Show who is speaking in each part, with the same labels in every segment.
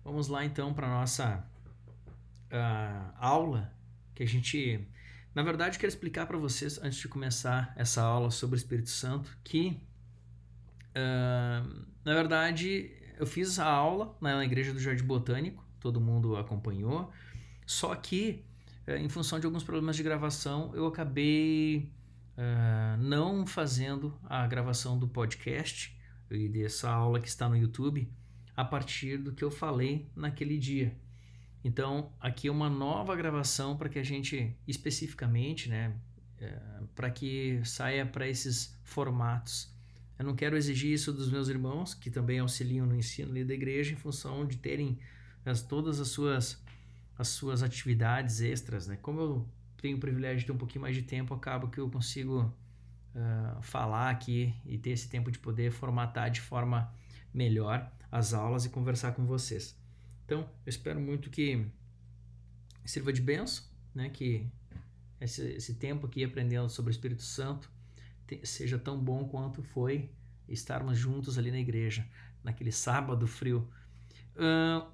Speaker 1: Vamos lá então para a nossa aula, que a gente... Na verdade, quero explicar para vocês, antes de começar essa aula sobre o Espírito Santo, que, na verdade, eu fiz a aula na igreja do Jardim Botânico, todo mundo acompanhou, só que, em função de alguns problemas de gravação, eu acabei não fazendo a gravação do podcast e dessa aula que está no YouTube a partir do que eu falei naquele dia. Então, aqui é uma nova gravação para que a gente, especificamente, né, para que saia para esses formatos. Eu não quero exigir isso dos meus irmãos, que também auxiliam no ensino ali da igreja, em função de terem todas as suas atividades extras, né? Como eu tenho o privilégio de ter um pouquinho mais de tempo, acaba que eu consigo falar aqui e ter esse tempo de poder formatar de forma melhor as aulas e conversar com vocês. Então, eu espero muito que sirva de bênção, né? Que esse tempo aqui aprendendo sobre o Espírito Santo seja tão bom quanto foi estarmos juntos ali na igreja, naquele sábado frio.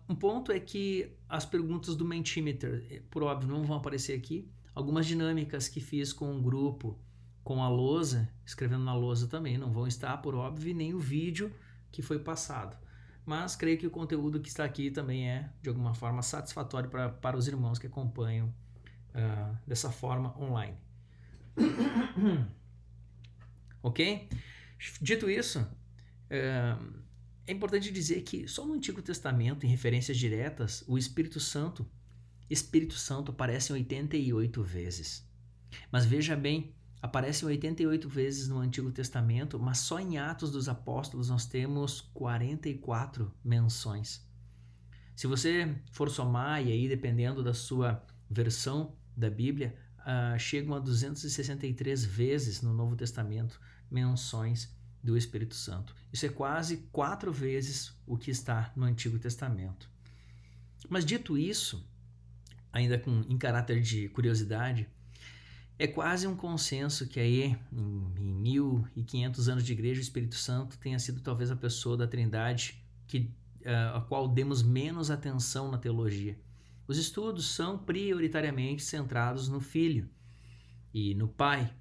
Speaker 1: Um ponto é que as perguntas do Mentimeter, por óbvio, não vão aparecer aqui. Algumas dinâmicas que fiz com um grupo, com a lousa, escrevendo na lousa também, não vão estar, por óbvio, nem o vídeo que foi passado. Mas creio que o conteúdo que está aqui também é, de alguma forma, satisfatório para os irmãos que acompanham dessa forma online. Ok? Dito isso, é importante dizer que só no Antigo Testamento, em referências diretas, o Espírito Santo aparece 88 vezes. Mas veja bem, aparecem 88 vezes no Antigo Testamento, mas só em Atos dos Apóstolos nós temos 44 menções. Se você for somar, e aí dependendo da sua versão da Bíblia, chegam a 263 vezes no Novo Testamento menções do Espírito Santo. Isso é quase 4 vezes o que está no Antigo Testamento. Mas dito isso, ainda em caráter de curiosidade, é quase um consenso que aí, em 1500 anos de igreja, o Espírito Santo tenha sido talvez a pessoa da Trindade a qual demos menos atenção na teologia. Os estudos são prioritariamente centrados no Filho e no Pai,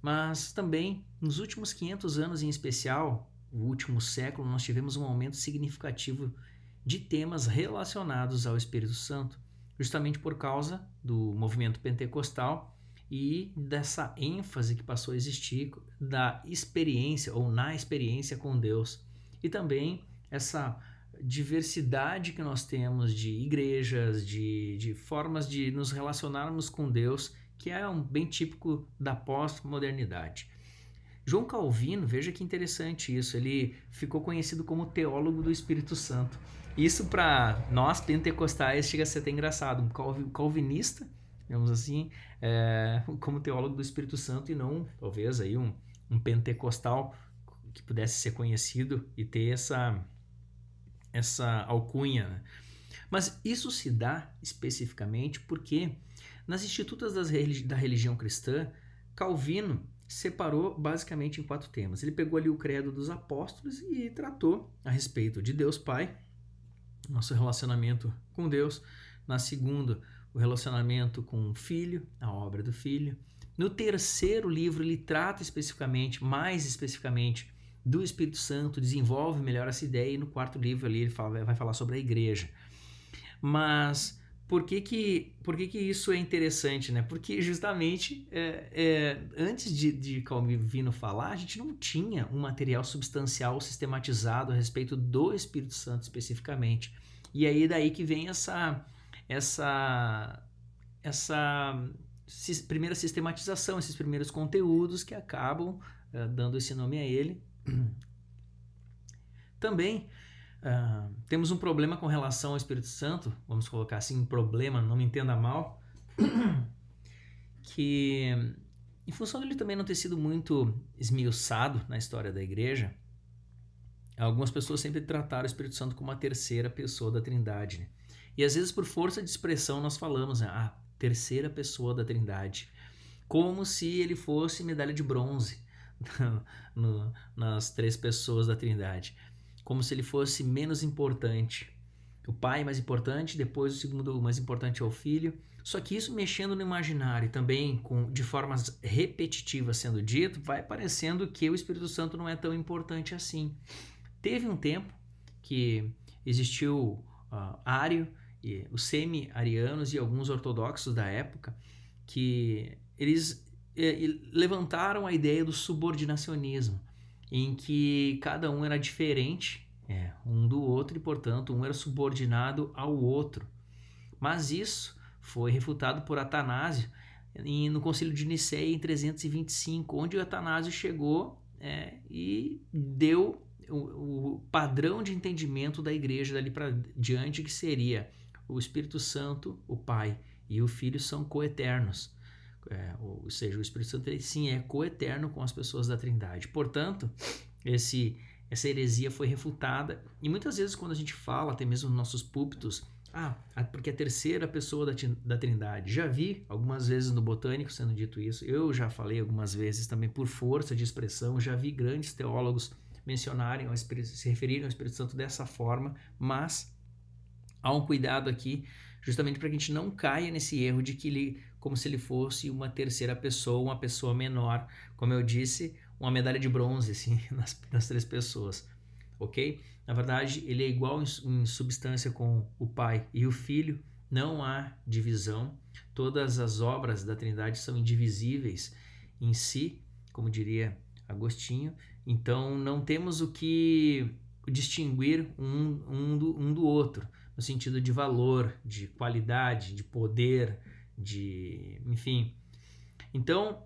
Speaker 1: mas também nos últimos 500 anos em especial, o último século, nós tivemos um aumento significativo de temas relacionados ao Espírito Santo, justamente por causa do movimento pentecostal e dessa ênfase que passou a existir da experiência ou na experiência com Deus, e também essa diversidade que nós temos de igrejas, de formas de nos relacionarmos com Deus, que é bem típico da pós-modernidade. João Calvino, veja que interessante isso, ele ficou conhecido como teólogo do Espírito Santo. Isso para nós pentecostais chega a ser até engraçado, um calvinista, digamos assim, como teólogo do Espírito Santo, e não talvez aí um pentecostal que pudesse ser conhecido e ter essa alcunha, né? Mas isso se dá especificamente porque nas institutas da religião cristã, Calvino separou basicamente em 4 temas. Ele pegou ali o credo dos apóstolos e tratou a respeito de Deus Pai, nosso relacionamento com Deus. Na segunda, o relacionamento com o Filho, a obra do Filho. No terceiro livro, ele trata mais especificamente, do Espírito Santo, desenvolve melhor essa ideia, e no 4º livro ali ele vai falar sobre a igreja. Mas por que isso é interessante, né? Porque justamente antes de Calvino falar, a gente não tinha um material substancial sistematizado a respeito do Espírito Santo especificamente. E aí daí que vem essa primeira sistematização, esses primeiros conteúdos que acabam dando esse nome a ele. Também temos um problema com relação ao Espírito Santo, vamos colocar assim, um problema, não me entenda mal, que em função dele também não ter sido muito esmiuçado na história da igreja, algumas pessoas sempre trataram o Espírito Santo como a terceira pessoa da Trindade, né? E às vezes por força de expressão nós falamos, né, a terceira pessoa da Trindade, como se ele fosse medalha de bronze nas 3 pessoas da Trindade, como se ele fosse menos importante. O pai é mais importante, depois o segundo mais importante é o filho. Só que isso mexendo no imaginário e também de formas repetitivas sendo dito, vai parecendo que o Espírito Santo não é tão importante assim. Teve um tempo que existiu Ário, e os semi-arianos e alguns ortodoxos da época que eles levantaram a ideia do subordinacionismo, em que cada um era diferente um do outro e, portanto, um era subordinado ao outro. Mas isso foi refutado por Atanásio no Concílio de Nicéia em 325, onde o Atanásio chegou e deu o padrão de entendimento da igreja dali para diante, que seria o Espírito Santo, o Pai e o Filho são coeternos. Ou seja, o Espírito Santo ele, sim é coeterno com as pessoas da Trindade. Portanto, essa heresia foi refutada, e muitas vezes quando a gente fala, até mesmo nos nossos púlpitos, porque a terceira pessoa da Trindade, já vi algumas vezes no Botânico sendo dito isso, eu já falei algumas vezes também por força de expressão, já vi grandes teólogos mencionarem, se referirem ao Espírito Santo dessa forma, mas há um cuidado aqui, justamente para que a gente não caia nesse erro de que ele, como se ele fosse uma terceira pessoa, uma pessoa menor, como eu disse, uma medalha de bronze assim, nas três pessoas, ok? Na verdade, ele é igual em substância com o Pai e o Filho, não há divisão, todas as obras da Trindade são indivisíveis em si, como diria Agostinho, então não temos o que distinguir um do outro, no sentido de valor, de qualidade, de poder, enfim. Então,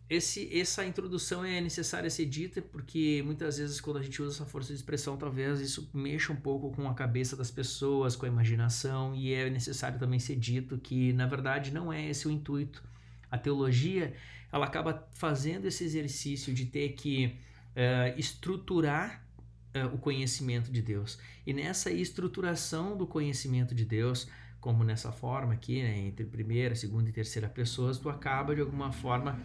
Speaker 1: essa introdução é necessária ser dita porque muitas vezes quando a gente usa essa força de expressão, talvez isso mexa um pouco com a cabeça das pessoas, com a imaginação, e é necessário também ser dito que, na verdade, não é esse o intuito. A teologia, ela acaba fazendo esse exercício de ter que estruturar o conhecimento de Deus. E nessa estruturação do conhecimento de Deus, como nessa forma aqui, entre primeira, segunda e terceira pessoas, tu acaba de alguma forma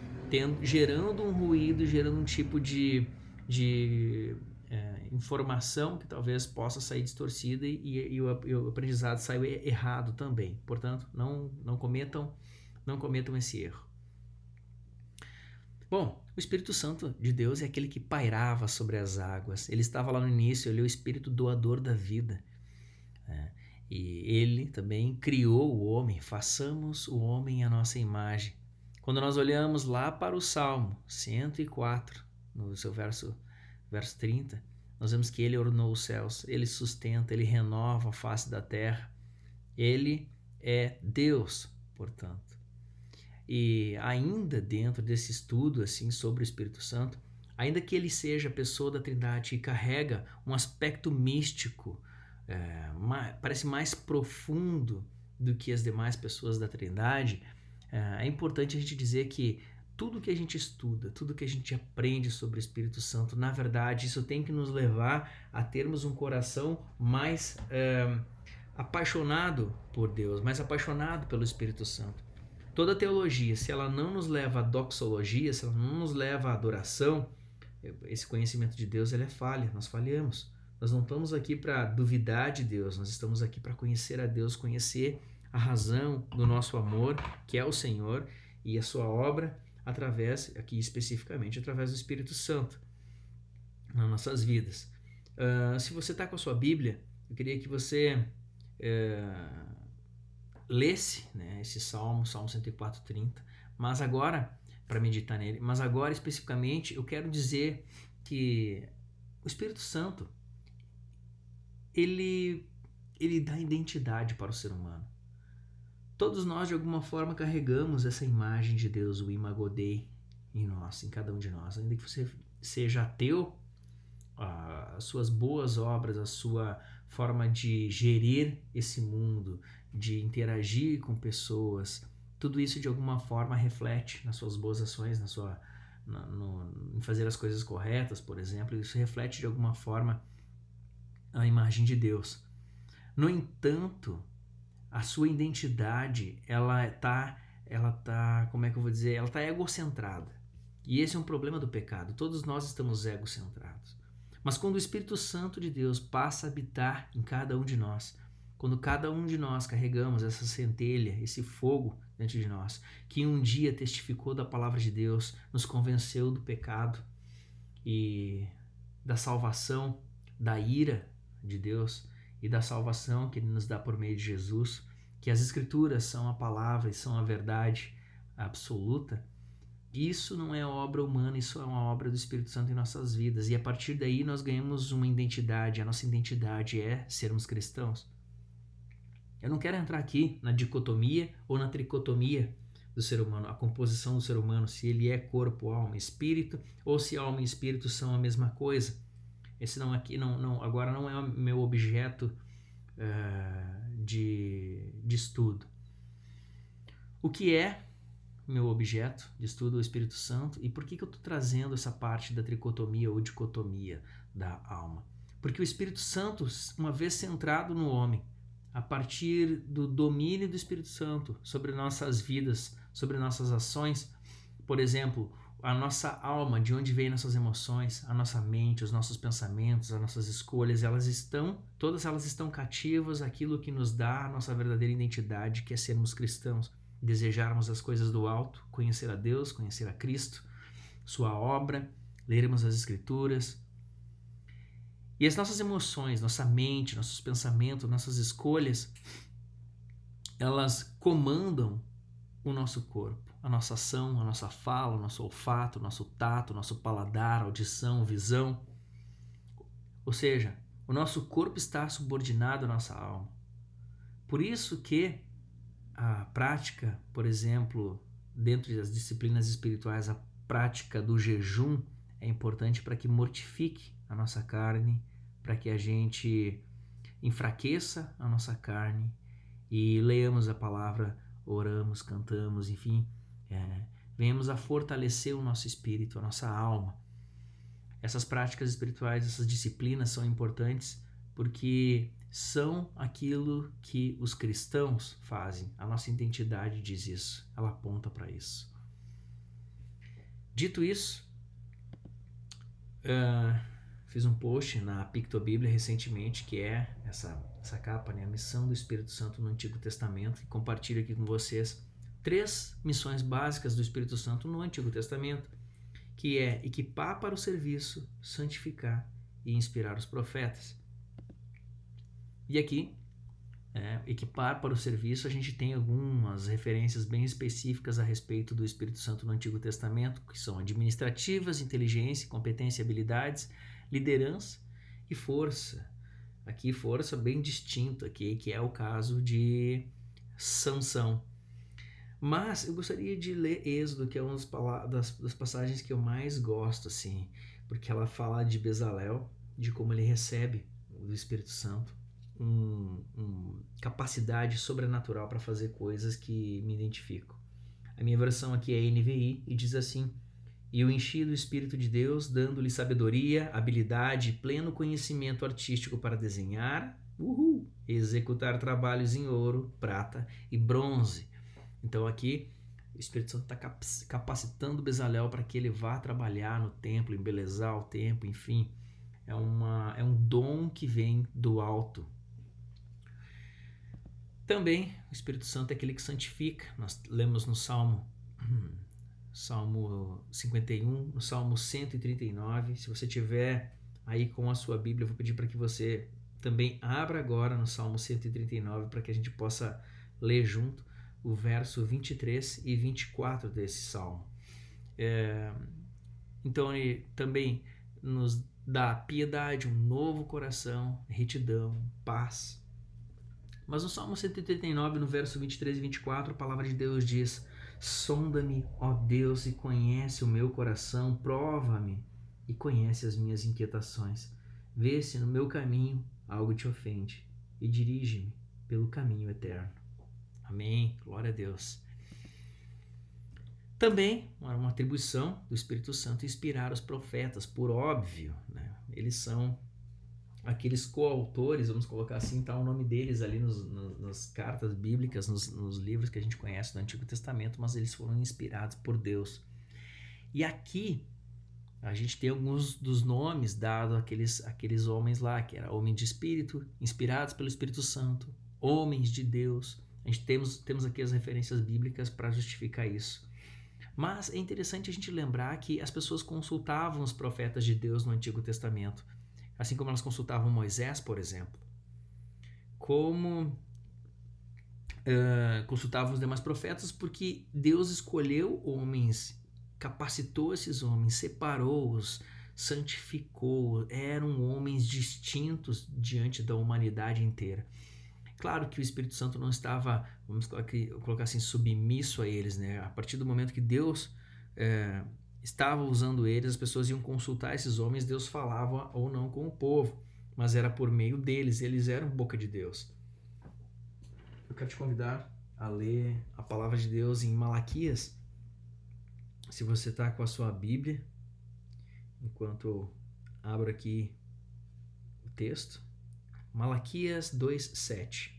Speaker 1: gerando um ruído, gerando um tipo de informação que talvez possa sair distorcida e o aprendizado saiu errado também. Portanto, não cometam esse erro. Bom, o Espírito Santo de Deus é aquele que pairava sobre as águas. Ele estava lá no início, ele é o Espírito doador da vida. E ele também criou o homem, façamos o homem à nossa imagem. Quando nós olhamos lá para o Salmo 104, no seu verso 30, nós vemos que ele ordenou os céus, ele sustenta, ele renova a face da terra. Ele é Deus, portanto. E ainda dentro desse estudo assim sobre o Espírito Santo, ainda que ele seja a pessoa da Trindade e carrega um aspecto místico, parece mais profundo do que as demais pessoas da Trindade, é importante a gente dizer que tudo que a gente estuda, tudo que a gente aprende sobre o Espírito Santo, na verdade, isso tem que nos levar a termos um coração mais apaixonado por Deus, mais apaixonado pelo Espírito Santo. Toda teologia, se ela não nos leva à doxologia, se ela não nos leva à adoração, esse conhecimento de Deus ele é falha, nós falhamos. Nós não estamos aqui para duvidar de Deus, nós estamos aqui para conhecer a Deus, conhecer a razão do nosso amor, que é o Senhor, e a sua obra, aqui especificamente, através do Espírito Santo, nas nossas vidas. Se você está com a sua Bíblia, eu queria que você lesse esse Salmo 104:30, mas agora, para meditar nele, mas agora especificamente eu quero dizer que o Espírito Santo ele dá identidade para o ser humano. Todos nós de alguma forma carregamos essa imagem de Deus, o Imago Dei, em nós, em cada um de nós. Ainda que você seja ateu, as suas boas obras, a sua forma de gerir esse mundo, de interagir com pessoas, tudo isso de alguma forma reflete nas suas boas ações, em fazer as coisas corretas, por exemplo, isso reflete de alguma forma a imagem de Deus. No entanto, a sua identidade, ela tá, como é que eu vou dizer, ela tá egocentrada. E esse é um problema do pecado. Todos nós estamos egocentrados. Mas quando o Espírito Santo de Deus passa a habitar em cada um de nós, quando cada um de nós carregamos essa centelha, esse fogo dentro de nós, que um dia testificou da palavra de Deus, nos convenceu do pecado e da salvação, da ira de Deus e da salvação que Ele nos dá por meio de Jesus, que as Escrituras são a palavra e são a verdade absoluta. Isso não é obra humana, isso é uma obra do Espírito Santo em nossas vidas. E a partir daí nós ganhamos uma identidade. A nossa identidade é sermos cristãos. Eu não quero entrar aqui na dicotomia ou na tricotomia do ser humano, a composição do ser humano, se ele é corpo, alma e espírito, ou se alma e espírito são a mesma coisa. Esse agora não é o meu objeto de estudo. O que é meu objeto de estudo, o Espírito Santo, e por que eu estou trazendo essa parte da tricotomia ou dicotomia da alma? Porque o Espírito Santo, uma vez centrado no homem, a partir do domínio do Espírito Santo sobre nossas vidas, sobre nossas ações, por exemplo, a nossa alma, de onde vêm nossas emoções, a nossa mente, os nossos pensamentos, as nossas escolhas, todas elas estão cativas àquilo que nos dá a nossa verdadeira identidade, que é sermos cristãos. Desejarmos as coisas do alto, conhecer a Deus, conhecer a Cristo, sua obra, lermos as Escrituras. E as nossas emoções, nossa mente, nossos pensamentos, nossas escolhas, elas comandam o nosso corpo, a nossa ação, a nossa fala, o nosso olfato, o nosso tato, o nosso paladar, audição, visão. Ou seja, o nosso corpo está subordinado à nossa alma. Por isso que a prática, por exemplo, dentro das disciplinas espirituais, a prática do jejum é importante para que mortifique a nossa carne, para que a gente enfraqueça a nossa carne e leiamos a palavra, oramos, cantamos, enfim, venhamos a fortalecer o nosso espírito, a nossa alma. Essas práticas espirituais, essas disciplinas são importantes porque são aquilo que os cristãos fazem. A nossa identidade diz isso, ela aponta para isso. Dito isso, fiz um post na Pictobíblia recentemente, que é essa capa, né? A missão do Espírito Santo no Antigo Testamento, e compartilho aqui com vocês 3 missões básicas do Espírito Santo no Antigo Testamento, que é equipar para o serviço, santificar e inspirar os profetas. E aqui, equipar para o serviço, a gente tem algumas referências bem específicas a respeito do Espírito Santo no Antigo Testamento, que são administrativas, inteligência, competência e habilidades, liderança e força. Aqui, força bem distinto, aqui, que é o caso de Sansão. Mas eu gostaria de ler Êxodo, que é uma das passagens que eu mais gosto, assim, porque ela fala de Bezalel, de como ele recebe o Espírito Santo, capacidade sobrenatural para fazer coisas que me identifico. A minha versão aqui é NVI e diz assim: e o enchi do Espírito de Deus, dando-lhe sabedoria, habilidade e pleno conhecimento artístico para desenhar, executar trabalhos em ouro, prata e bronze. Então aqui o Espírito Santo está capacitando Bezalel para que ele vá trabalhar no templo, embelezar o templo, enfim. É um dom que vem do alto. Também o Espírito Santo é aquele que santifica. Nós lemos no Salmo 51, no Salmo 139. Se você tiver aí com a sua Bíblia, eu vou pedir para que você também abra agora no Salmo 139 para que a gente possa ler junto o verso 23 e 24 desse Salmo. Então ele também nos dá piedade, um novo coração, retidão, paz. Mas no Salmo 139, no verso 23 e 24, a palavra de Deus diz: sonda-me, ó Deus, e conhece o meu coração, prova-me e conhece as minhas inquietações. Vê se no meu caminho algo te ofende e dirige-me pelo caminho eterno. Amém. Glória a Deus. Também uma atribuição do Espírito Santo inspirar os profetas, por óbvio, né? Eles são aqueles coautores, vamos colocar assim, tá o nome deles ali nas cartas bíblicas, nos livros que a gente conhece do Antigo Testamento, mas eles foram inspirados por Deus. E aqui, A gente tem alguns dos nomes dados àqueles homens lá, que era homem de espírito, inspirados pelo Espírito Santo, homens de Deus. A gente temos aqui as referências bíblicas para justificar isso. Mas é interessante a gente lembrar que as pessoas consultavam os profetas de Deus no Antigo Testamento, assim como elas consultavam Moisés, por exemplo. Como consultavam os demais profetas, porque Deus escolheu homens, capacitou esses homens, separou-os, santificou, eram homens distintos diante da humanidade inteira. Claro que o Espírito Santo não estava, vamos colocar assim, submisso a eles, né? A partir do momento que Deus estava usando eles, as pessoas iam consultar esses homens, Deus falava ou não com o povo, mas era por meio deles, eles eram boca de Deus. Eu quero te convidar a ler a palavra de Deus em Malaquias. Se você está com a sua Bíblia, enquanto eu abro aqui o texto, Malaquias 2:7.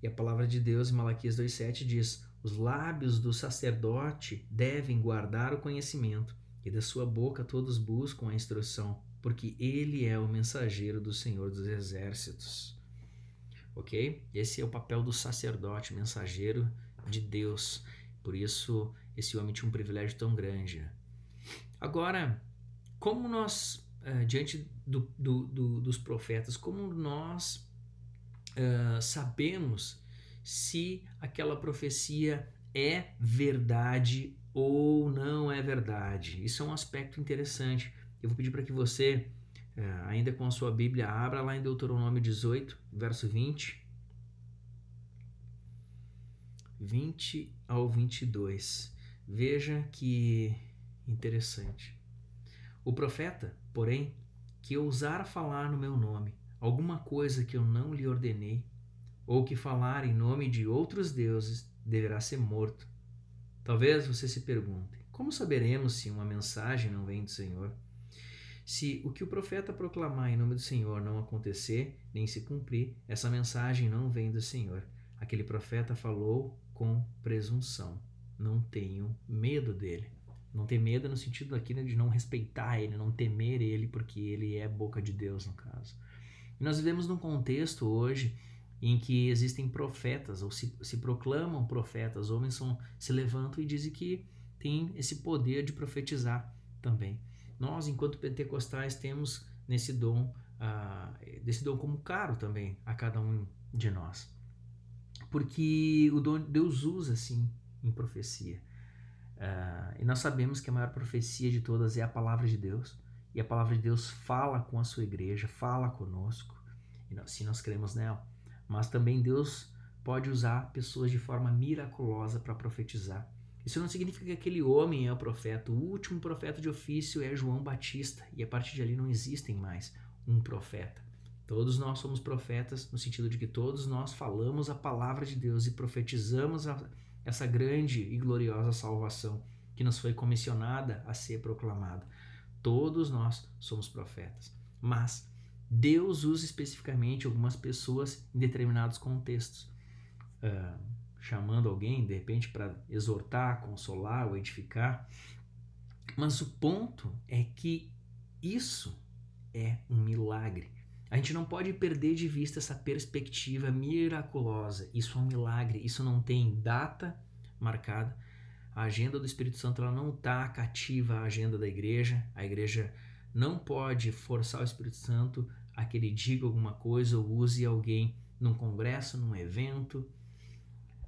Speaker 1: E a palavra de Deus em Malaquias 2:7 diz: os lábios do sacerdote devem guardar o conhecimento, e da sua boca todos buscam a instrução, porque ele é o mensageiro do Senhor dos Exércitos. Ok? Esse é o papel do sacerdote, mensageiro de Deus. Por isso, esse homem tinha um privilégio tão grande. Agora, como nós, diante dos profetas, como nós sabemos se aquela profecia é verdade ou não é verdade? Isso é um aspecto interessante. Eu vou pedir para que você, ainda com a sua Bíblia, abra lá em Deuteronômio 18, verso 20 ao 22. Veja que interessante. O profeta, porém, que ousar falar no meu nome alguma coisa que eu não lhe ordenei, ou que falar em nome de outros deuses, deverá ser morto. Talvez você se pergunte: como saberemos se uma mensagem não vem do Senhor? Se o que o profeta proclamar em nome do Senhor não acontecer, nem se cumprir, essa mensagem não vem do Senhor. Aquele profeta falou com presunção. Não tenho medo dele. Não ter medo no sentido aqui de não respeitar ele, não temer ele, porque ele é boca de Deus, no caso. E nós vivemos num contexto hoje em que existem profetas, ou se proclamam profetas, homens se levantam e dizem que tem esse poder de profetizar também. Nós, enquanto pentecostais, temos desse dom como caro também a cada um de nós. Porque o dom Deus usa, sim, em profecia. E nós sabemos que a maior profecia de todas é a palavra de Deus. E a palavra de Deus fala com a sua igreja, fala conosco, e assim nós cremos nela. Mas também Deus pode usar pessoas de forma miraculosa para profetizar. Isso não significa que aquele homem é o profeta. O último profeta de ofício é João Batista, e a partir de ali não existem mais um profeta. Todos nós somos profetas, no sentido de que todos nós falamos a palavra de Deus e profetizamos essa grande e gloriosa salvação que nos foi comissionada a ser proclamada. Todos nós somos profetas, mas Deus usa especificamente algumas pessoas em determinados contextos, chamando alguém, de repente, para exortar, consolar ou edificar. Mas o ponto é que isso é um milagre. A gente não pode perder de vista essa perspectiva miraculosa. Isso é um milagre, isso não tem data marcada. A agenda do Espírito Santo ela não está cativa à agenda da igreja. A igreja não pode forçar o Espírito Santo a que ele diga alguma coisa ou use alguém num congresso, num evento.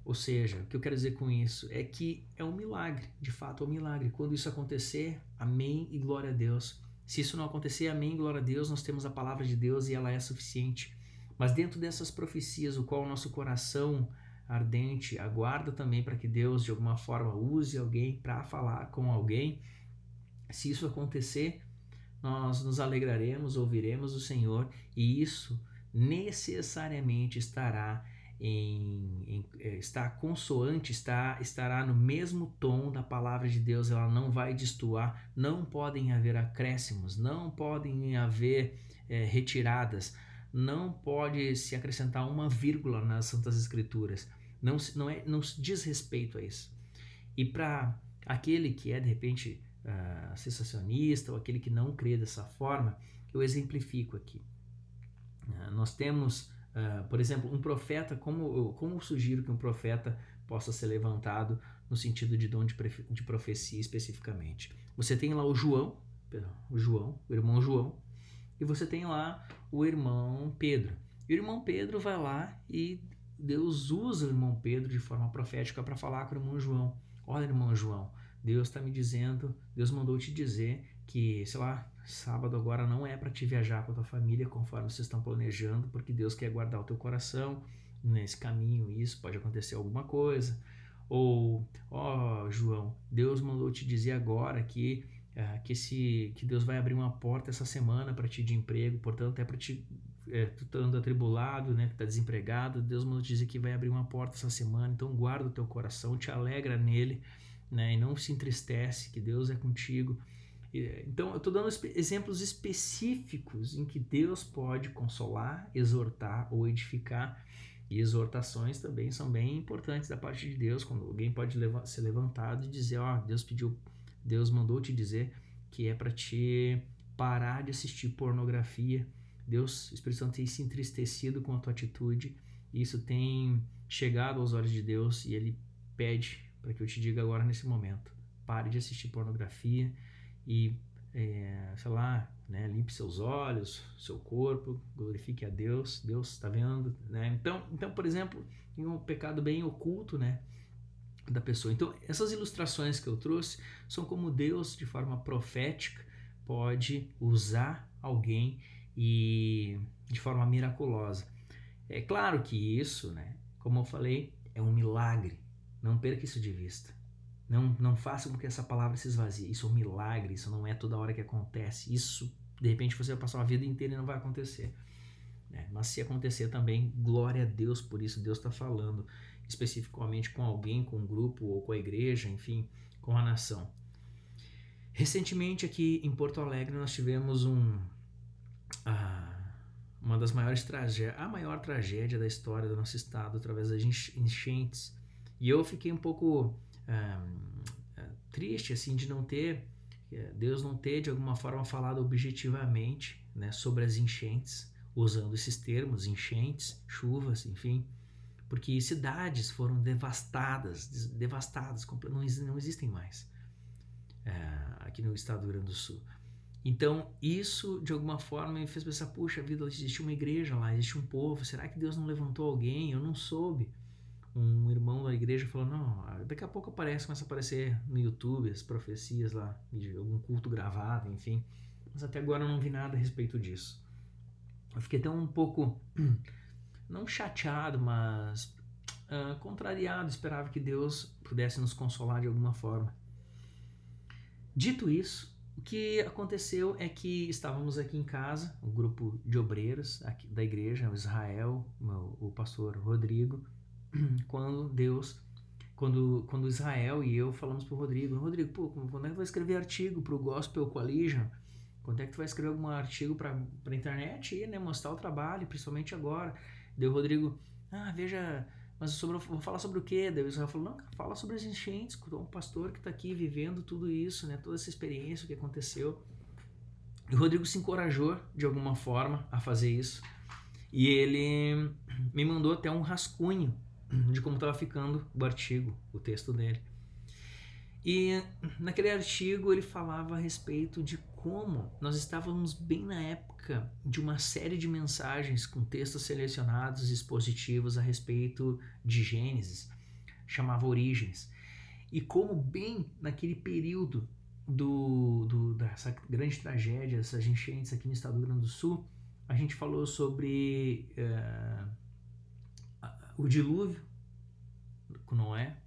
Speaker 1: Ou seja, o que eu quero dizer com isso é que é um milagre, de fato é um milagre. Quando isso acontecer, amém e glória a Deus. Se isso não acontecer, amém e glória a Deus, nós temos a palavra de Deus e ela é suficiente. Mas dentro dessas profecias, o qual o nosso coração ardente aguarda também para que Deus de alguma forma use alguém para falar com alguém, se isso acontecer, nós nos alegraremos, ouviremos o Senhor e isso necessariamente estará está consoante, estará no mesmo tom da palavra de Deus, ela não vai destoar, não podem haver acréscimos, não podem haver retiradas, não pode se acrescentar uma vírgula nas Santas Escrituras, não se diz respeito a isso. E para aquele que é de repente sensacionista ou aquele que não crê dessa forma, eu exemplifico aqui. Nós temos, por exemplo, um profeta, como eu sugiro que um profeta possa ser levantado no sentido de dom de profecia especificamente. Você tem lá o irmão João, e você tem lá o irmão Pedro. E o irmão Pedro vai lá e Deus usa o irmão Pedro de forma profética para falar com o irmão João. Olha, irmão João, Deus está me dizendo, Deus mandou te dizer que, sei lá, sábado agora não é para te viajar com a tua família conforme vocês estão planejando, porque Deus quer guardar o teu coração nesse caminho, isso pode acontecer alguma coisa. Ou, João, Deus mandou te dizer agora que Deus vai abrir uma porta essa semana para ti de emprego, portanto é para ti, tu tá andando atribulado, né, que tá desempregado, Deus mandou te dizer que vai abrir uma porta essa semana, então guarda o teu coração, te alegra nele, né, e não se entristece, que Deus é contigo. Então eu estou dando exemplos específicos em que Deus pode consolar, exortar ou edificar, e exortações também são bem importantes da parte de Deus, quando alguém pode ser levantado e dizer, Deus mandou te dizer que é para te parar de assistir pornografia. Deus, o Espírito Santo tem se entristecido com a tua atitude, e isso tem chegado aos olhos de Deus, e Ele pede para que eu te diga agora nesse momento, pare de assistir pornografia e, né, limpe seus olhos, seu corpo, glorifique a Deus, Deus está vendo, né? Então, por exemplo, em um pecado bem oculto, né, da pessoa. Então, essas ilustrações que eu trouxe são como Deus, de forma profética, pode usar alguém e de forma miraculosa. É claro que isso, né, como eu falei, é um milagre. Não perca isso de vista. Não faça com que essa palavra se esvazie. Isso é um milagre, isso não é toda hora que acontece. Isso, de repente, você vai passar uma vida inteira e não vai acontecer. Mas se acontecer também, glória a Deus por isso. Deus está falando especificamente com alguém, com um grupo ou com a igreja, enfim, com a nação. Recentemente aqui em Porto Alegre nós tivemos uma das maiores tragédias, a maior tragédia da história do nosso estado através das enchentes. E eu fiquei um pouco triste assim de Deus não ter de alguma forma falado objetivamente, né, sobre as enchentes, usando esses termos, enchentes, chuvas, enfim, porque cidades foram devastadas, não existem mais aqui no estado do Rio Grande do Sul. Então isso de alguma forma me fez pensar, puxa vida, existe uma igreja lá, existe um povo, será que Deus não levantou alguém? Eu não soube. Um irmão da igreja falou, não, daqui a pouco começa a aparecer no YouTube as profecias lá, de algum culto gravado, enfim, mas até agora eu não vi nada a respeito disso. Eu fiquei até um pouco, não chateado, mas contrariado, esperava que Deus pudesse nos consolar de alguma forma. Dito isso, o que aconteceu é que estávamos aqui em casa, um grupo de obreiros aqui da igreja, o Israel, o pastor Rodrigo, quando Israel e eu falamos pro Rodrigo, pô, quando é que tu vai escrever artigo pro Gospel Coalition? Quando é que tu vai escrever algum artigo pra internet e, né, mostrar o trabalho, principalmente agora? Daí o Rodrigo, veja, mas vou falar sobre o quê? Daí o Israel falou, não, fala sobre as enchentes, um pastor que tá aqui vivendo tudo isso, né, toda essa experiência, o que aconteceu. E o Rodrigo se encorajou, de alguma forma, a fazer isso. E ele me mandou até um rascunho de como estava ficando o artigo, o texto dele. E naquele artigo ele falava a respeito de como nós estávamos bem na época de uma série de mensagens com textos selecionados expositivos a respeito de Gênesis, chamava Origens. E como bem naquele período dessa grande tragédia, essas enchentes aqui no estado do Rio Grande do Sul, a gente falou sobre o dilúvio com Noé.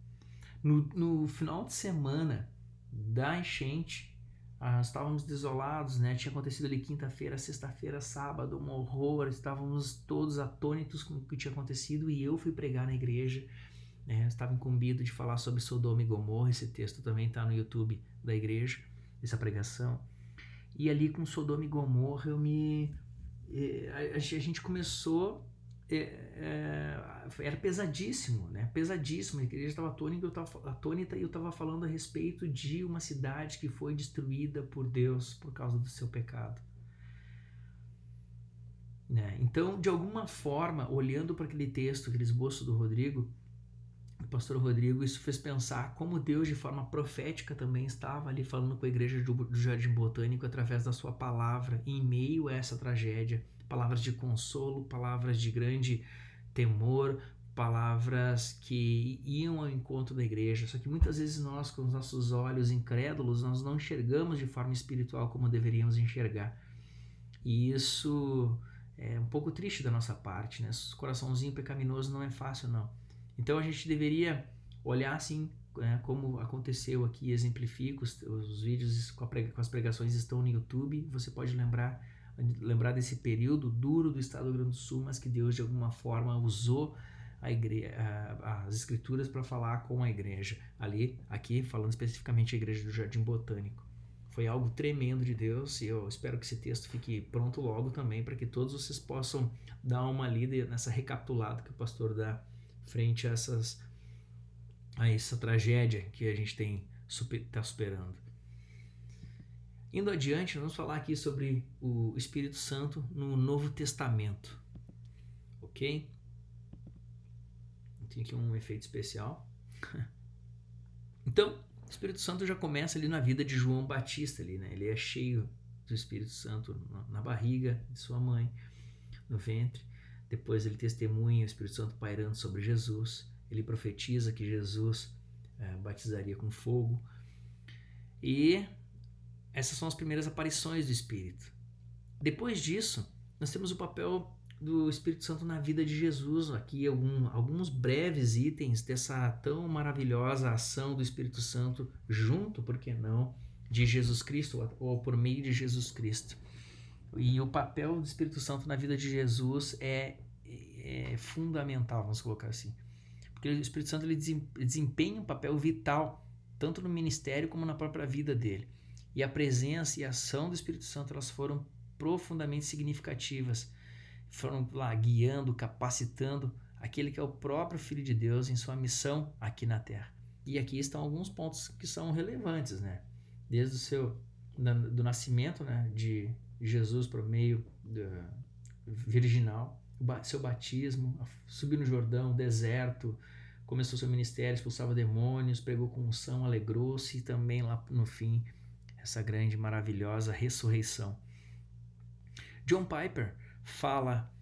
Speaker 1: No final de semana da enchente, nós estávamos desolados, né? Tinha acontecido ali quinta-feira, sexta-feira, sábado, um horror, estávamos todos atônitos com o que tinha acontecido, e eu fui pregar na igreja, né? Estava incumbido de falar sobre Sodoma e Gomorra, esse texto também está no YouTube da igreja, essa pregação. E ali com Sodoma e Gomorra a gente começou era pesadíssimo, né? Pesadíssimo. A igreja estava atônita e eu estava falando a respeito de uma cidade que foi destruída por Deus por causa do seu pecado. Né? Então, de alguma forma, olhando para aquele texto, aquele esboço do Rodrigo, do pastor Rodrigo, isso fez pensar como Deus, de forma profética, também estava ali falando com a igreja do Jardim Botânico através da sua palavra, em meio a essa tragédia. Palavras de consolo, palavras de grande temor, palavras que iam ao encontro da igreja. Só que muitas vezes nós, com os nossos olhos incrédulos, nós não enxergamos de forma espiritual como deveríamos enxergar. E isso é um pouco triste da nossa parte, né? Esse coraçãozinho pecaminoso não é fácil, não. Então a gente deveria olhar assim, como aconteceu aqui, exemplifico, os vídeos com as pregações estão no YouTube, você pode lembrar desse período duro do estado do Rio Grande do Sul, mas que Deus de alguma forma usou as escrituras para falar com a igreja. Aqui falando especificamente a igreja do Jardim Botânico. Foi algo tremendo de Deus e eu espero que esse texto fique pronto logo também para que todos vocês possam dar uma lida nessa recapitulada que o pastor dá frente a essa tragédia que a gente está superando. Indo adiante, vamos falar aqui sobre o Espírito Santo no Novo Testamento. Ok? Tem aqui um efeito especial. Então, o Espírito Santo já começa ali na vida de João Batista, ali, né? Ele é cheio do Espírito Santo na barriga de sua mãe, no ventre. Depois ele testemunha o Espírito Santo pairando sobre Jesus. Ele profetiza que Jesus batizaria com fogo. E essas são as primeiras aparições do Espírito. Depois disso, nós temos o papel do Espírito Santo na vida de Jesus. Aqui alguns breves itens dessa tão maravilhosa ação do Espírito Santo junto, por que não, de Jesus Cristo ou por meio de Jesus Cristo. E o papel do Espírito Santo na vida de Jesus é fundamental, vamos colocar assim. Porque o Espírito Santo ele desempenha um papel vital, tanto no ministério como na própria vida dele. E a presença e a ação do Espírito Santo elas foram profundamente significativas. Foram lá guiando, capacitando aquele que é o próprio Filho de Deus em sua missão aqui na Terra. E aqui estão alguns pontos que são relevantes, né? Desde do nascimento, né, de Jesus por meio virginal, seu batismo, subir no Jordão, deserto, começou seu ministério, expulsava demônios, pregou com unção, alegrou-se e também lá no fim essa grande, maravilhosa ressurreição. John Piper fala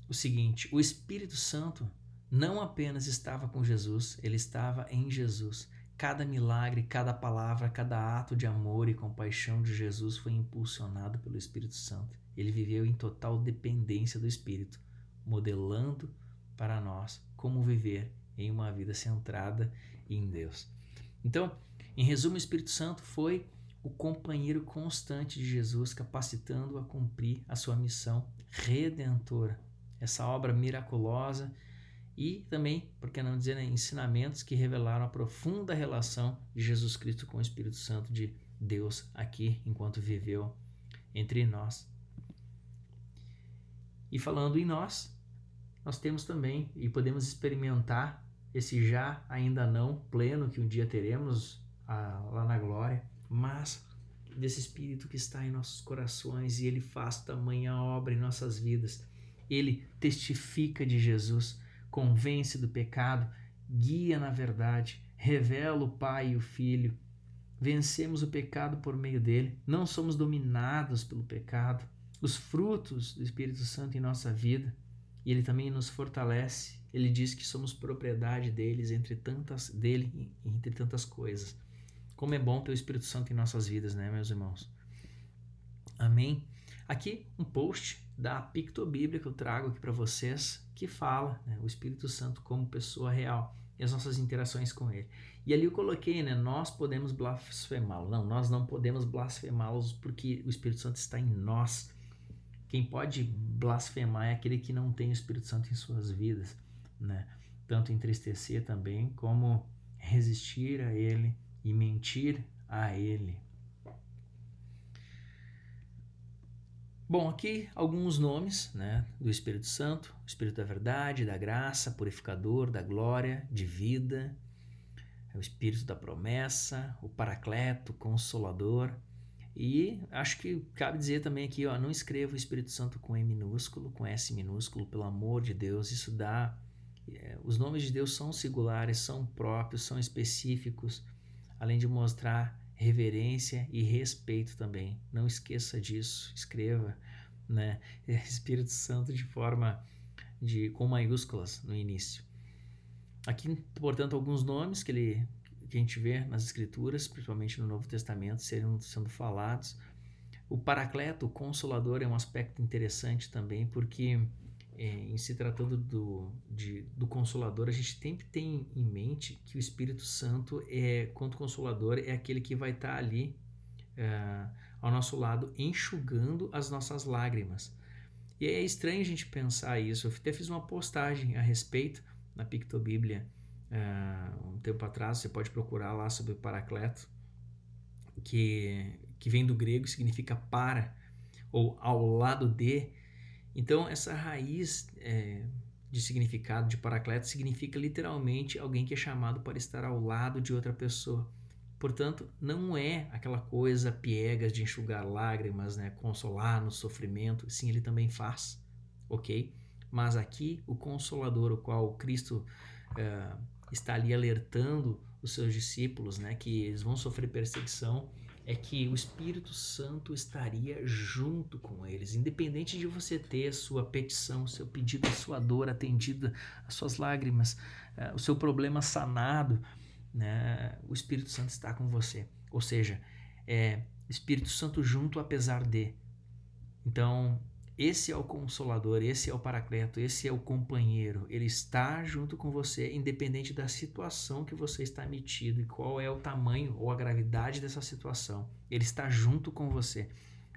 Speaker 1: o seguinte: o Espírito Santo não apenas estava com Jesus, ele estava em Jesus. Cada milagre, cada palavra, cada ato de amor e compaixão de Jesus foi impulsionado pelo Espírito Santo. Ele viveu em total dependência do Espírito, modelando para nós como viver em uma vida centrada em Deus. Então, em resumo, o Espírito Santo foi o companheiro constante de Jesus, capacitando-o a cumprir a sua missão redentora. Essa obra miraculosa e também, por que não dizer, né, ensinamentos que revelaram a profunda relação de Jesus Cristo com o Espírito Santo de Deus aqui, enquanto viveu entre nós. E falando em nós temos também e podemos experimentar esse já ainda não pleno que um dia teremos lá na glória, mas desse Espírito que está em nossos corações e ele faz tamanha obra em nossas vidas. Ele testifica de Jesus, convence do pecado, guia na verdade, revela o Pai e o Filho. Vencemos o pecado por meio dele, não somos dominados pelo pecado. Os frutos do Espírito Santo em nossa vida, e ele também nos fortalece. Ele diz que somos propriedade dele entre tantas coisas. Como é bom ter o Espírito Santo em nossas vidas, né, meus irmãos? Amém? Aqui um post da Pictobíblia que eu trago aqui para vocês, que fala, né, o Espírito Santo como pessoa real e as nossas interações com ele. E ali eu coloquei, né, nós podemos blasfemá-lo. Não, nós não podemos blasfemá-los porque o Espírito Santo está em nós. Quem pode blasfemar é aquele que não tem o Espírito Santo em suas vidas, né? Tanto entristecer também, como resistir a ele e mentir a ele. Bom, aqui alguns nomes, né, do Espírito Santo: o Espírito da verdade, da graça, purificador, da glória, de vida, o Espírito da promessa, o Paracleto, Consolador. E acho que cabe dizer também aqui, ó, não escreva o Espírito Santo com E minúsculo, com S minúsculo, pelo amor de Deus. Isso dá... os nomes de Deus são singulares, são próprios, são específicos, além de mostrar reverência e respeito também. Não esqueça disso, escreva, né, Espírito Santo com maiúsculas no início. Aqui, portanto, alguns nomes que a gente vê nas Escrituras, principalmente no Novo Testamento, sendo falados. O Paracleto, o Consolador, é um aspecto interessante também, porque em se tratando do Consolador, a gente sempre tem em mente que o Espírito Santo, quanto Consolador, é aquele que vai estar ali ao nosso lado, enxugando as nossas lágrimas. E é estranho a gente pensar isso. Eu até fiz uma postagem a respeito na Pictobíblia um tempo atrás. Você pode procurar lá sobre o Paracleto, que vem do grego, significa para, ou ao lado de. Então, essa raiz de significado de Paracleto significa literalmente alguém que é chamado para estar ao lado de outra pessoa. Portanto, não é aquela coisa piegas de enxugar lágrimas, né, consolar no sofrimento. Sim, ele também faz, ok? Mas aqui o Consolador, o qual Cristo está ali alertando os seus discípulos, né, que eles vão sofrer perseguição, é que o Espírito Santo estaria junto com eles, independente de você ter a sua petição, o seu pedido, a sua dor atendida, as suas lágrimas, o seu problema sanado, né? O Espírito Santo está com você. Ou seja, Espírito Santo junto apesar de. Então, esse é o Consolador, esse é o Paracleto, esse é o companheiro. Ele está junto com você, independente da situação que você está metido e qual é o tamanho ou a gravidade dessa situação. Ele está junto com você.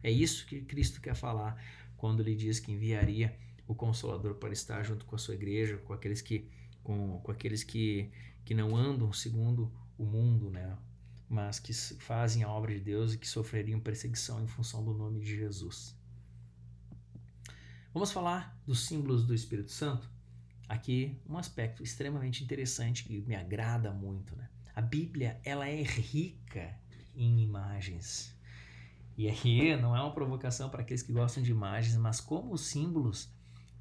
Speaker 1: É isso que Cristo quer falar quando ele diz que enviaria o Consolador para estar junto com a sua igreja, com aqueles que não andam segundo o mundo, né? Mas que fazem a obra de Deus e que sofreriam perseguição em função do nome de Jesus. Vamos falar dos símbolos do Espírito Santo? Aqui um aspecto extremamente interessante que me agrada muito, né? A Bíblia, ela é rica em imagens. E aqui não é uma provocação para aqueles que gostam de imagens, mas como os símbolos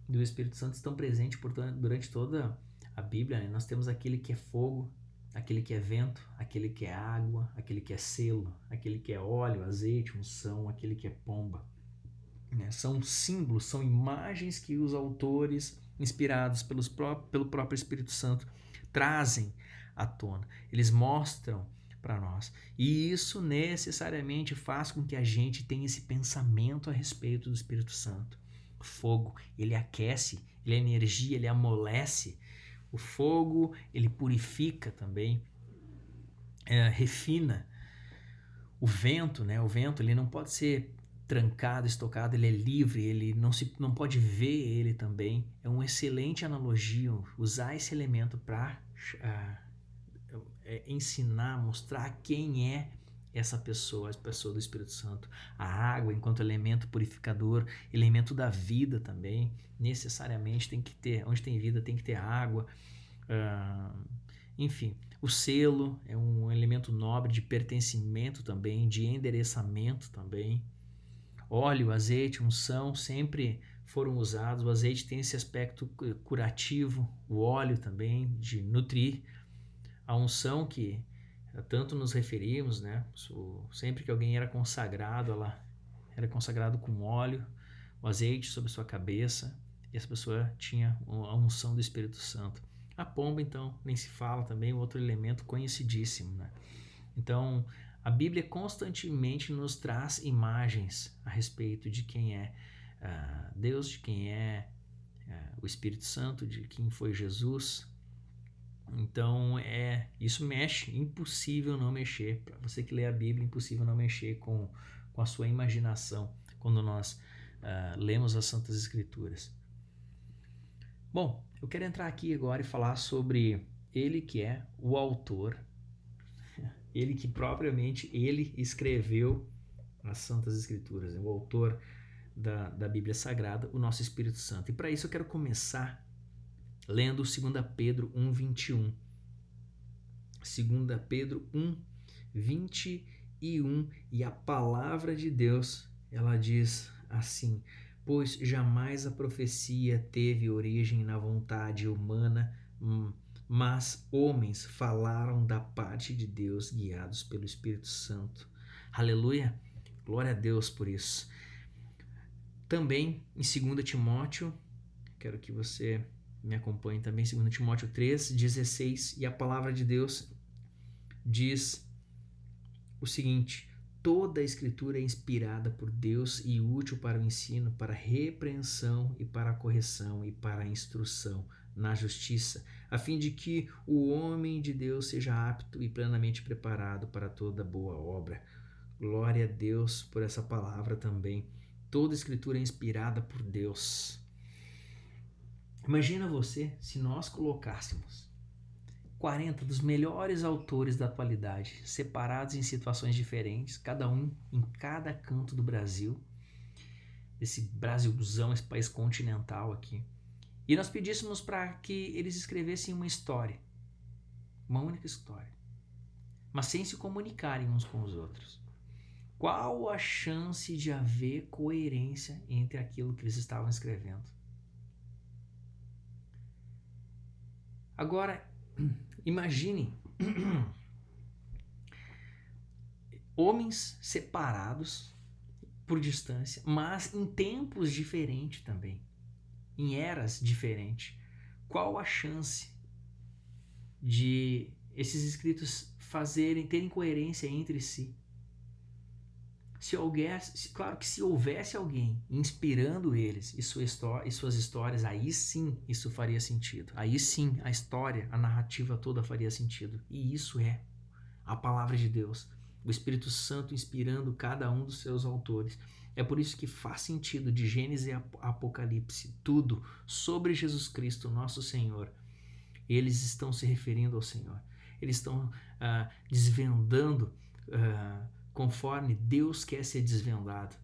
Speaker 1: do Espírito Santo estão presentes durante toda a Bíblia, né? Nós temos aquele que é fogo, aquele que é vento, aquele que é água, aquele que é selo, aquele que é óleo, azeite, unção, aquele que é pomba. São símbolos, são imagens que os autores, inspirados pelo próprio Espírito Santo, trazem à tona. Eles mostram para nós. E isso necessariamente faz com que a gente tenha esse pensamento a respeito do Espírito Santo. O fogo, ele aquece, ele é energia, ele amolece. O fogo, ele purifica também, refina. O vento, né? O vento, ele não pode ser trancado, estocado, ele é livre, ele não pode ver ele também. É uma excelente analogia usar esse elemento para ensinar, mostrar quem é essa pessoa, a pessoa do Espírito Santo. A água, enquanto elemento purificador, elemento da vida também, necessariamente tem que ter, onde tem vida tem que ter água. Enfim, o selo é um elemento nobre de pertencimento também, de endereçamento também. Óleo, azeite, unção sempre foram usados. O azeite tem esse aspecto curativo, o óleo também de nutrir. A unção que tanto nos referimos, né? Sempre que alguém era consagrado, ela era consagrado com óleo, o azeite sobre sua cabeça, e essa pessoa tinha a unção do Espírito Santo. A pomba, então, nem se fala também, outro elemento conhecidíssimo, né? Então, a Bíblia constantemente nos traz imagens a respeito de quem é Deus, de quem é o Espírito Santo, de quem foi Jesus. Então, isso mexe, impossível não mexer. Para você que lê a Bíblia, impossível não mexer com a sua imaginação quando nós lemos as Santas Escrituras. Bom, eu quero entrar aqui agora e falar sobre ele que é o autor, ele que propriamente ele escreveu as Santas Escrituras, o autor da Bíblia Sagrada, o nosso Espírito Santo. E para isso eu quero começar lendo 2 Pedro 1:21. 2 Pedro 1:21, e a palavra de Deus, ela diz assim: pois jamais a profecia teve origem na vontade humana, mas homens falaram da parte de Deus guiados pelo Espírito Santo. Aleluia! Glória a Deus por isso. Também em 2 Timóteo, quero que você me acompanhe também, 2 Timóteo 3:16, e a palavra de Deus diz o seguinte: toda a escritura é inspirada por Deus e útil para o ensino, para a repreensão e para a correção e para a instrução na justiça, a fim de que o homem de Deus seja apto e plenamente preparado para toda boa obra. Glória a Deus por essa palavra também. Toda a escritura é inspirada por Deus. Imagina você se nós colocássemos 40 dos melhores autores da atualidade, separados em situações diferentes, cada um em cada canto do Brasil, esse Brasilzão, esse país continental aqui, e nós pedíssemos para que eles escrevessem uma história, uma única história, mas sem se comunicarem uns com os outros. Qual a chance de haver coerência entre aquilo que eles estavam escrevendo? Agora, imagine homens separados por distância, mas em tempos diferentes também, em eras diferentes. Qual a chance de esses escritos terem coerência entre si? Claro que se houvesse alguém inspirando eles e suas histórias, aí sim isso faria sentido. Aí sim a história, a narrativa toda faria sentido. E isso é a palavra de Deus, o Espírito Santo inspirando cada um dos seus autores. É por isso que faz sentido de Gênesis a Apocalipse, tudo sobre Jesus Cristo, nosso Senhor. Eles estão se referindo ao Senhor. Eles estão desvendando conforme Deus quer ser desvendado.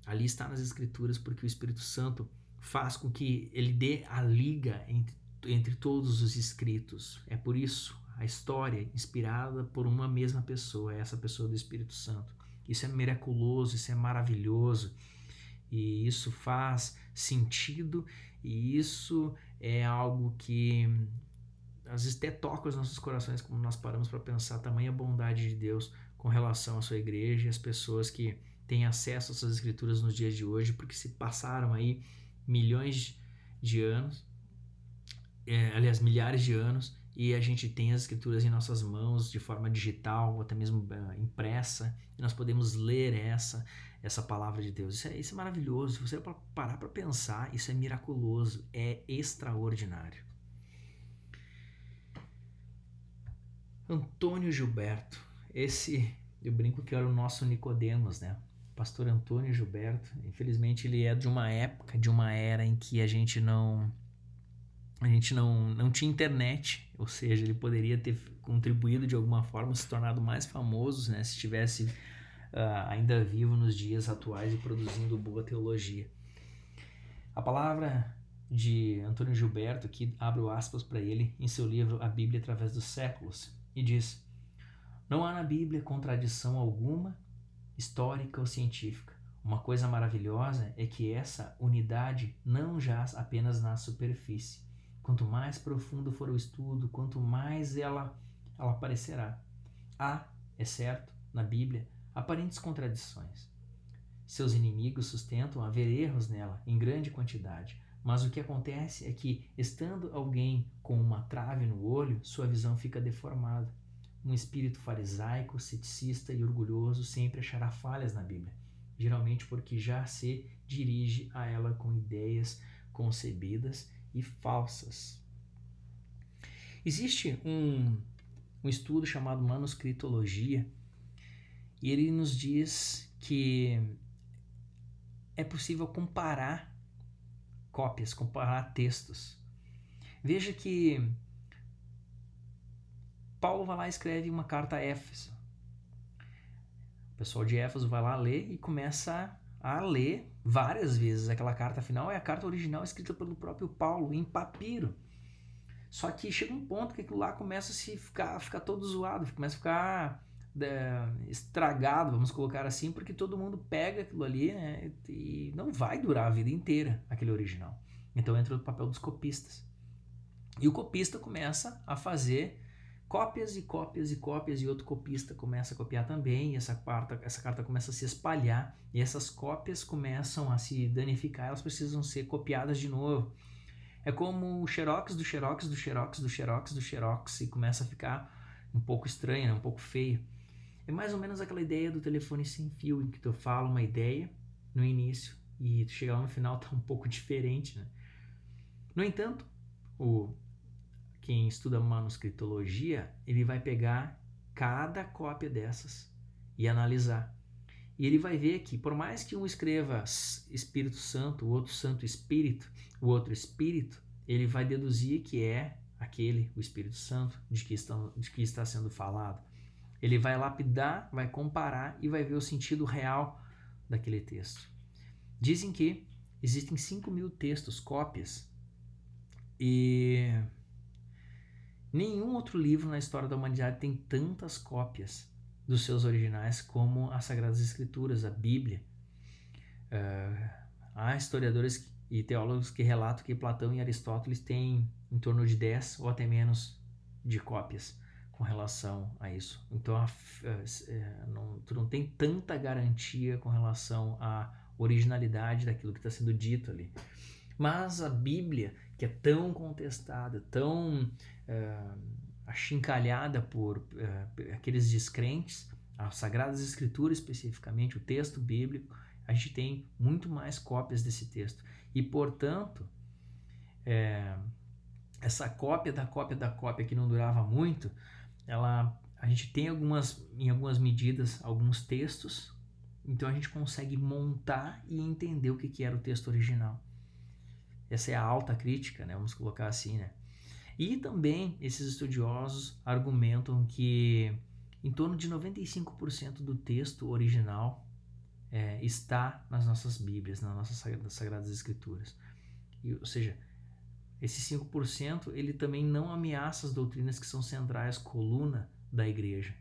Speaker 1: Ali está nas Escrituras, porque o Espírito Santo faz com que ele dê a liga entre todos os escritos. É por isso a história inspirada por uma mesma pessoa, essa pessoa do Espírito Santo. Isso é miraculoso, isso é maravilhoso, e isso faz sentido, e isso é algo que às vezes até toca os nossos corações quando nós paramos para pensar a tamanha bondade de Deus com relação à sua igreja e às pessoas que têm acesso a essas escrituras nos dias de hoje, porque se passaram aí milhares de anos, e a gente tem as escrituras em nossas mãos de forma digital ou até mesmo impressa, e nós podemos ler essa palavra de Deus. Isso é maravilhoso. Se você parar para pensar, isso é miraculoso, é extraordinário. Antônio Gilberto, esse eu brinco que era o nosso Nicodemos, né? Pastor Antônio Gilberto. Infelizmente ele é de uma época, de uma era em que a gente não tinha internet, ou seja, ele poderia ter contribuído de alguma forma, se tornado mais famoso, né, se estivesse ainda vivo nos dias atuais e produzindo boa teologia. A palavra de Antônio Gilberto, aqui abro aspas para ele, em seu livro A Bíblia através dos séculos, e diz: não há na Bíblia contradição alguma, histórica ou científica. Uma coisa maravilhosa é que essa unidade não jaz apenas na superfície. Quanto mais profundo for o estudo, quanto mais ela aparecerá. Há, é certo, na Bíblia, aparentes contradições. Seus inimigos sustentam haver erros nela, em grande quantidade. Mas o que acontece é que, estando alguém com uma trave no olho, sua visão fica deformada. Um espírito farisaico, ceticista e orgulhoso sempre achará falhas na Bíblia, geralmente porque já se dirige a ela com ideias concebidas e falsas. Existe um estudo chamado manuscritologia, e ele nos diz que é possível comparar cópias, comparar textos. Veja que Paulo vai lá e escreve uma carta a Éfeso. O pessoal de Éfeso vai lá ler e começa a ler várias vezes. Aquela carta final é a carta original escrita pelo próprio Paulo, em papiro. Só que chega um ponto que aquilo lá começa a ficar todo zoado, começa a ficar estragado, vamos colocar assim, porque todo mundo pega aquilo ali, né, e não vai durar a vida inteira aquele original. Então entra o papel dos copistas. E o copista começa a fazer cópias e cópias e cópias, e outro copista começa a copiar também, e essa carta começa a se espalhar, e essas cópias começam a se danificar, elas precisam ser copiadas de novo. É como o xerox do xerox do xerox do xerox do xerox, e começa a ficar um pouco estranho, né? Um pouco feio. É mais ou menos aquela ideia do telefone sem fio, em que tu fala uma ideia no início e tu chega lá no final tá um pouco diferente, né? No entanto, quem estuda manuscritologia, ele vai pegar cada cópia dessas e analisar. E ele vai ver que, por mais que um escreva Espírito Santo, o outro Santo Espírito, o outro Espírito, ele vai deduzir que é aquele, o Espírito Santo, de que está sendo falado. Ele vai lapidar, vai comparar e vai ver o sentido real daquele texto. Dizem que existem 5.000 textos, cópias, e nenhum outro livro na história da humanidade tem tantas cópias dos seus originais como as Sagradas Escrituras, a Bíblia. Há historiadores e teólogos que relatam que Platão e Aristóteles têm em torno de 10 ou até menos de cópias com relação a isso. Então, tu não tem tanta garantia com relação à originalidade daquilo que está sendo dito ali. Mas a Bíblia, que é tão contestada, tão achincalhada por aqueles descrentes, as Sagradas Escrituras especificamente, o texto bíblico, a gente tem muito mais cópias desse texto. E, portanto, essa cópia da cópia da cópia que não durava muito, a gente tem em algumas medidas alguns textos, então a gente consegue montar e entender o que era o texto original. Essa é a alta crítica, né? Vamos colocar assim, né? E também esses estudiosos argumentam que em torno de 95% do texto original está nas nossas Bíblias, nas nossas Sagradas Escrituras. Ou seja, esse 5% ele também não ameaça as doutrinas que são centrais, coluna da igreja.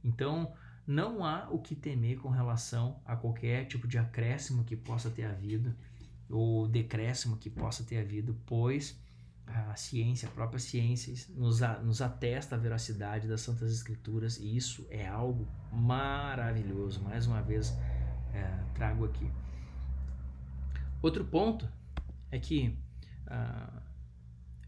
Speaker 1: Então, não há o que temer com relação a qualquer tipo de acréscimo que possa ter havido ou decréscimo que possa ter havido, pois a ciência, a própria ciência nos atesta a veracidade das Santas Escrituras, e isso é algo maravilhoso. Mais uma vez, trago aqui. Outro ponto é que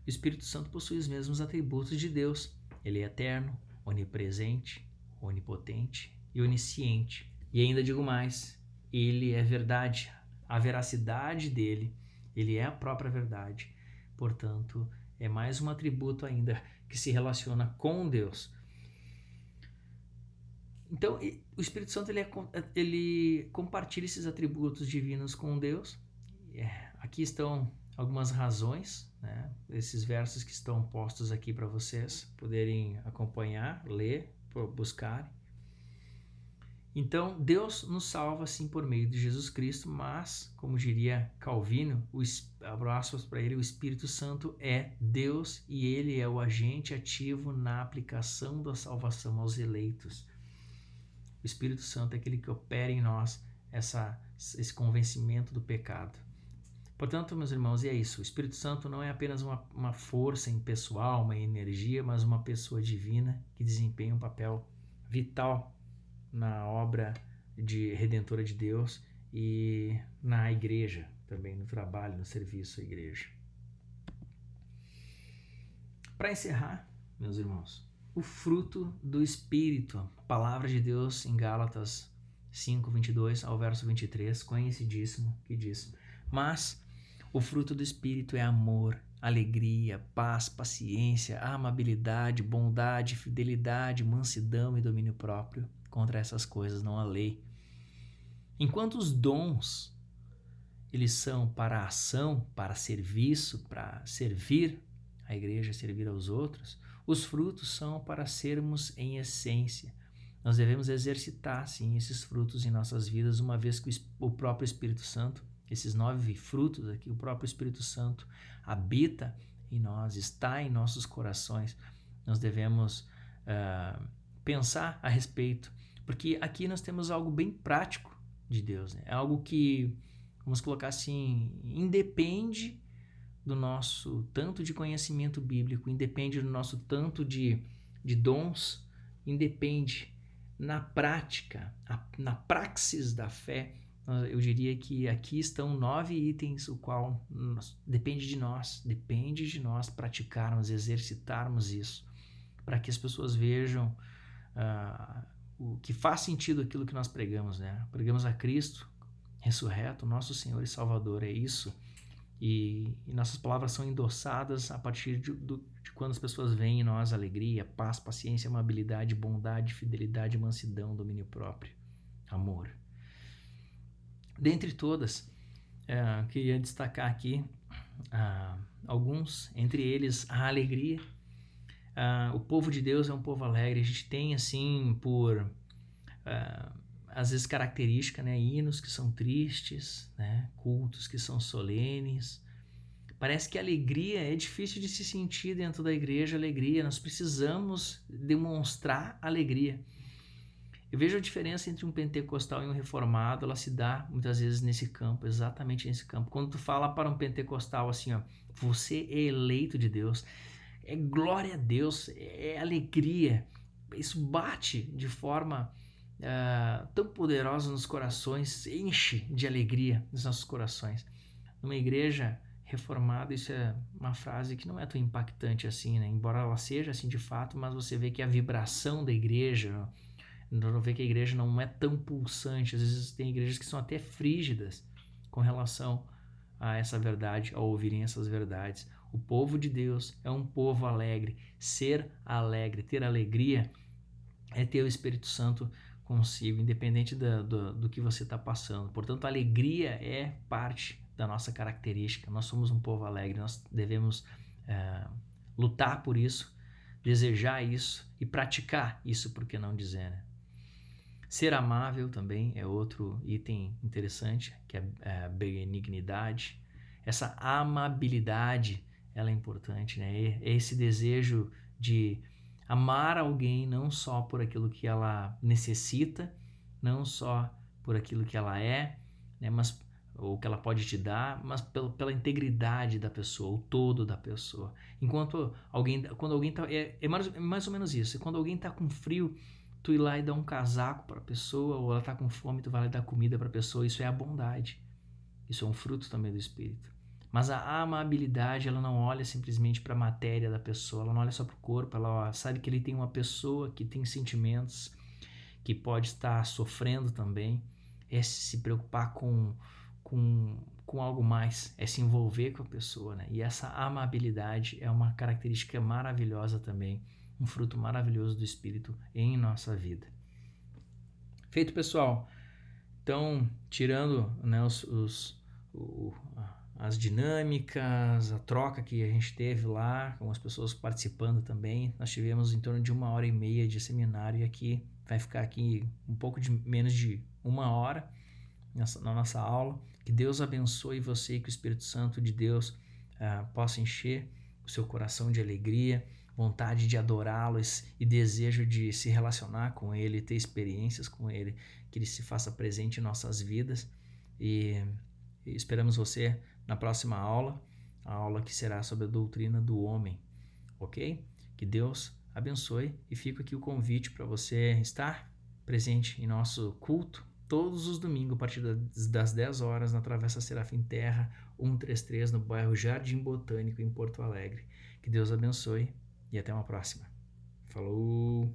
Speaker 1: o Espírito Santo possui os mesmos atributos de Deus. Ele é eterno, onipresente, onipotente e onisciente. E ainda digo mais, ele é verdade. A veracidade dele, ele é a própria verdade. Portanto, é mais um atributo ainda que se relaciona com Deus. Então, o Espírito Santo ele compartilha esses atributos divinos com Deus. Aqui estão algumas razões, né? Esses versos que estão postos aqui para vocês poderem acompanhar, ler, buscar. Então, Deus nos salva sim por meio de Jesus Cristo, mas, como diria Calvino, abraços para ele, o Espírito Santo é Deus e ele é o agente ativo na aplicação da salvação aos eleitos. O Espírito Santo é aquele que opera em nós esse convencimento do pecado. Portanto, meus irmãos, e é isso. O Espírito Santo não é apenas uma força impessoal, uma energia, mas uma pessoa divina que desempenha um papel vital na obra redentora de Deus e na igreja, também no trabalho, no serviço à igreja. Para encerrar, meus irmãos, o fruto do Espírito, a palavra de Deus em Gálatas 5, 22 ao verso 23, conhecidíssimo, que diz: mas o fruto do Espírito é amor, alegria, paz, paciência, amabilidade, bondade, fidelidade, mansidão e domínio próprio. Contra essas coisas não há lei. Enquanto os dons, eles são para a ação, para serviço, para servir a igreja, servir aos outros, os frutos são para sermos em essência nós devemos exercitar, sim, esses frutos em nossas vidas, uma vez que o próprio Espírito Santo, esses 9 frutos aqui, o próprio Espírito Santo habita em nós, está em nossos corações. Nós devemos pensar a respeito, porque aqui nós temos algo bem prático de Deus, né? É algo que, vamos colocar assim, independe do nosso tanto de conhecimento bíblico, independe do nosso tanto de dons, independe na prática, na praxis da fé. Eu diria que aqui estão 9 itens, o qual depende de nós praticarmos, exercitarmos isso, para que as pessoas vejam o que faz sentido aquilo que nós pregamos, né? Pregamos a Cristo ressurreto, nosso Senhor e Salvador, é isso. E nossas palavras são endossadas a partir de quando as pessoas veem em nós alegria, paz, paciência, amabilidade, bondade, fidelidade, mansidão, domínio próprio, amor. Dentre todas, queria destacar aqui alguns, entre eles a alegria. O povo de Deus é um povo alegre. A gente tem, assim, por às vezes característica, né? Hinos que são tristes, né? Cultos que são solenes. Parece que a alegria é difícil de se sentir dentro da igreja. Alegria, nós precisamos demonstrar alegria. Eu vejo a diferença entre um pentecostal e um reformado, ela se dá muitas vezes nesse campo, exatamente nesse campo. Quando tu fala para um pentecostal assim, ó, você é eleito de Deus, é glória a Deus, é alegria, isso bate de forma tão poderosa nos corações, enche de alegria nos nossos corações. Numa igreja reformada, isso é uma frase que não é tão impactante assim, né? Embora ela seja assim de fato, mas você vê que a vibração da igreja, não vê que a igreja não é tão pulsante. Às vezes tem igrejas que são até frígidas com relação a essa verdade, ao ouvirem essas verdades. O povo de Deus é um povo alegre. Ser alegre, ter alegria, é ter o Espírito Santo consigo, independente do que você está passando. Portanto, a alegria é parte da nossa característica. Nós somos um povo alegre, nós devemos lutar por isso, desejar isso e praticar isso, por que não dizer, né? Ser amável também é outro item interessante, que é a benignidade. Essa amabilidade, ela é importante, né? É esse desejo de amar alguém não só por aquilo que ela necessita, não só por aquilo que ela é, né? Mas ou que ela pode te dar, mas pela integridade da pessoa, o todo da pessoa. Quando alguém tá, é mais ou menos isso. Quando alguém está com frio, tu ir lá e dar um casaco para a pessoa, ou ela está com fome, tu vai lá e dar comida para a pessoa. Isso é a bondade. Isso é um fruto também do Espírito. Mas a amabilidade, ela não olha simplesmente para a matéria da pessoa, ela não olha só para o corpo, ela sabe que ele tem uma pessoa que tem sentimentos, que pode estar sofrendo também. É se preocupar com algo mais, é se envolver com a pessoa, né? E essa amabilidade é uma característica maravilhosa também, um fruto maravilhoso do Espírito em nossa vida. Feito, pessoal. Então, tirando, né, as dinâmicas, a troca que a gente teve lá, com as pessoas participando também, nós tivemos em torno de 1h30 de seminário, e aqui vai ficar aqui um pouco de menos de 1 hora na nossa aula. Que Deus abençoe você e que o Espírito Santo de Deus possa encher o seu coração de alegria, vontade de adorá-lo e desejo de se relacionar com Ele, ter experiências com Ele, que Ele se faça presente em nossas vidas. E esperamos você na próxima aula, a aula que será sobre a doutrina do homem, ok? Que Deus abençoe, e fica aqui o convite para você estar presente em nosso culto todos os domingos a partir das 10 horas na Travessa Serafim Terra 133, no bairro Jardim Botânico, em Porto Alegre. Que Deus abençoe e até uma próxima. Falou!